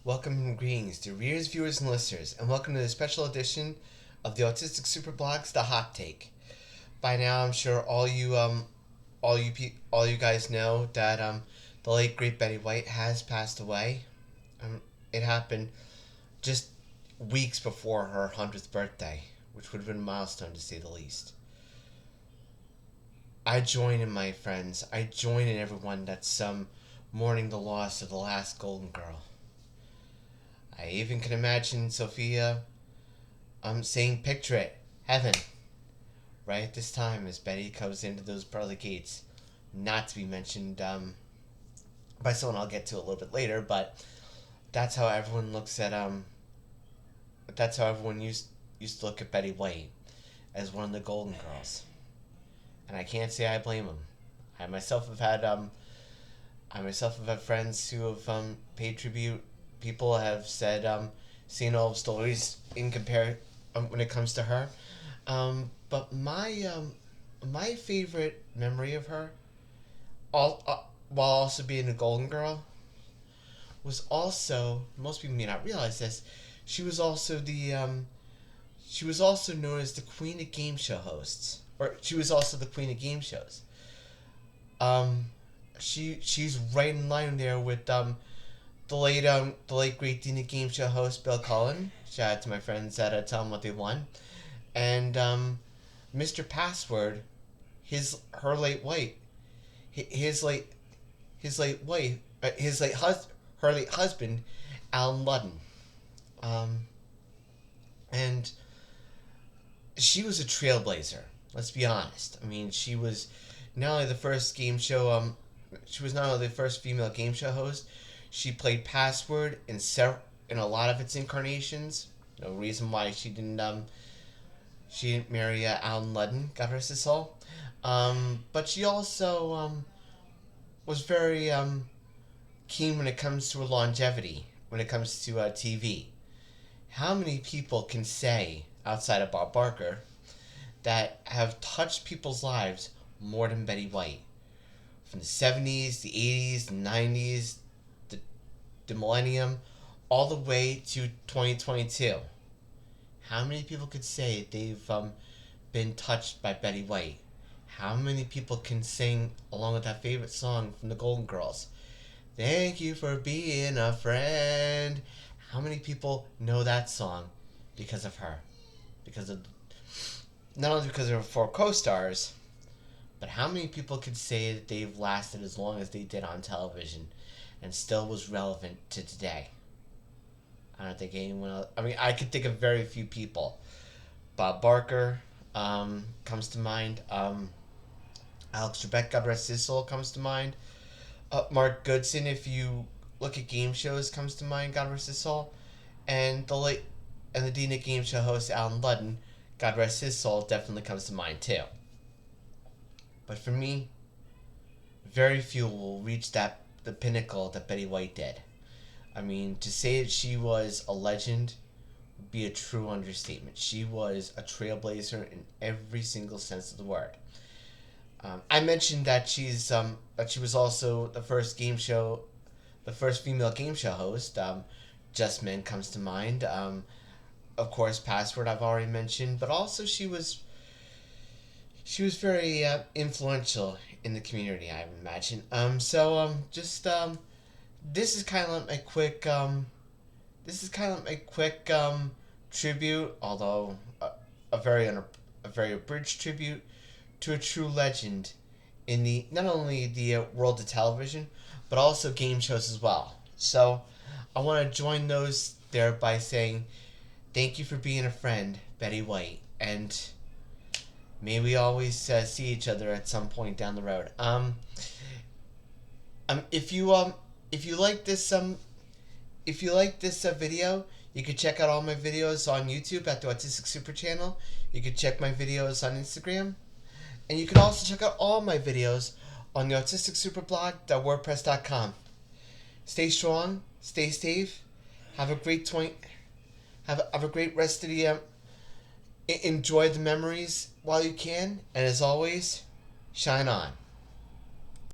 Welcome and greetings to readers, viewers, and listeners, and welcome to the special edition of the Autistic SuperBlog's The Hot Take. By now, I'm sure all you guys know that the late great Betty White has passed away. It happened just weeks before her 100th birthday, which would have been a milestone to say the least. I join in, my friends. I join in everyone that's mourning the loss of the last Golden Girl. I even can imagine Sophia saying, "Picture it, heaven," right at this time as Betty comes into those pearly gates. Not to be mentioned by someone I'll get to a little bit later, but that's how everyone looks at that's how everyone used to look at Betty White, as one of the Golden Girls. And I can't say I blame them. I myself have had friends who have paid tribute. People have said, seen all the stories in compare when it comes to her. But my favorite memory of her, while also being a Golden Girl, was also, most people may not realize this, she was also known as the Queen of Game Show hosts, or she was also the Queen of Game Shows. She's right in line there with the late great Dina Game Show host Bill Cullen. Shout out to my friends that tell them what they won, and Mr. Password, his late husband, Alan Ludden, and she was a trailblazer. Let's be honest. I mean, she was not only the first game show. She was not only the first female game show host. She played Password in a lot of its incarnations. No reason why she didn't marry Alan Ludden, God rest his soul. But she also was very keen when it comes to her longevity, when it comes to TV. How many people can say, outside of Bob Barker, that have touched people's lives more than Betty White? From the 70s, the 80s, the 90s, the millennium, all the way to 2022. How many people could say they've been touched by Betty White? How many people can sing along with that favorite song from the Golden Girls? Thank you for being a friend. How many people know that song because of her? Not only because of her four co-stars, but how many people could say that they've lasted as long as they did on television and still was relevant to today? I don't think anyone else. I mean, I could think of very few people. Bob Barker comes to mind. Alex Trebek, God rest his soul, comes to mind. Mark Goodson, if you look at game shows, comes to mind. God rest his soul. And the Dina Game Show host Alan Ludden, God rest his soul, definitely comes to mind too. But for me, very few will reach the pinnacle that Betty White did. I mean, to say that she was a legend would be a true understatement. She was a trailblazer in every single sense of the word. I mentioned that she was also the first female game show host. Just Men comes to mind. Of course, Password I've already mentioned, but also she was very influential in the community, I imagine. This is kind of like my quick tribute, although a very abridged tribute to a true legend in not only the world of television, but also game shows as well. So I want to join those there by saying thank you for being a friend, Betty White, and may we always see each other at some point down the road. If you like this video, you can check out all my videos on YouTube at the Autistic Super Channel. You can check my videos on Instagram, and you can also check out all my videos on the autisticsuperblog.wordpress.com. Stay strong, stay safe, have a great rest of the enjoy the memories while you can, and as always, shine on.